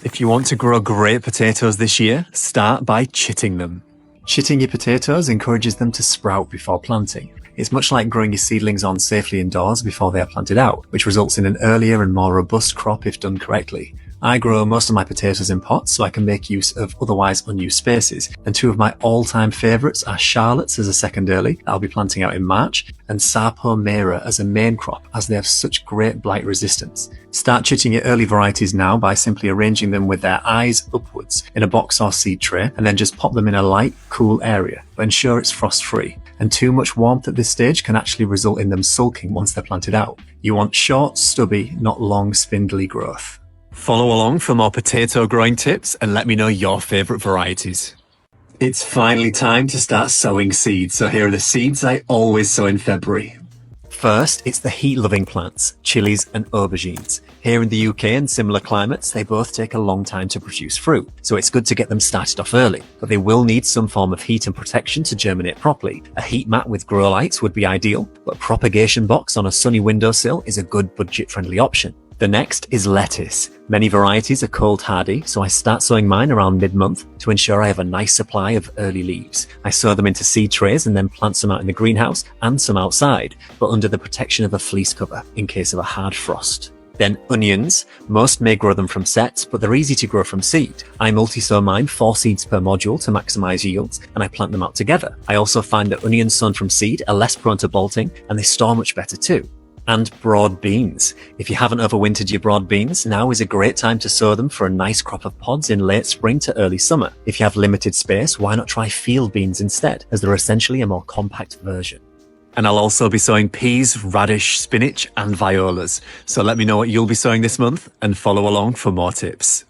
If you want to grow great potatoes this year, start by chitting them. Chitting your potatoes encourages them to sprout before planting. It's much like growing your seedlings on safely indoors before they are planted out, which results in an earlier and more robust crop if done correctly. I grow most of my potatoes in pots so I can make use of otherwise unused spaces, and two of my all-time favourites are Charlottes as a second early, that I'll be planting out in March, and Sarpo Mera as a main crop, as they have such great blight resistance. Start chitting your early varieties now by simply arranging them with their eyes upwards in a box or seed tray, and then just pop them in a light, cool area, but ensure it's frost-free. And too much warmth at this stage can actually result in them sulking once they're planted out. You want short, stubby, not long, spindly growth. Follow along for more potato growing tips and let me know your favourite varieties. It's finally time to start sowing seeds, so here are the seeds I always sow in February. First, it's the heat-loving plants, chilies and aubergines. Here in the UK and similar climates, they both take a long time to produce fruit, so it's good to get them started off early. But they will need some form of heat and protection to germinate properly. A heat mat with grow lights would be ideal, but a propagation box on a sunny windowsill is a good budget-friendly option. The next is lettuce. Many varieties are cold hardy, so I start sowing mine around mid-month to ensure I have a nice supply of early leaves. I sow them into seed trays and then plant some out in the greenhouse and some outside, but under the protection of a fleece cover in case of a hard frost. Then onions. Most may grow them from sets, but they're easy to grow from seed. I multi-sow mine 4 seeds per module to maximize yields, and I plant them out together. I also find that onions sown from seed are less prone to bolting, and they store much better too. And broad beans. If you haven't overwintered your broad beans, now is a great time to sow them for a nice crop of pods in late spring to early summer. If you have limited space, why not try field beans instead, as they're essentially a more compact version. And I'll also be sowing peas, radish, spinach, and violas. So let me know what you'll be sowing this month and follow along for more tips.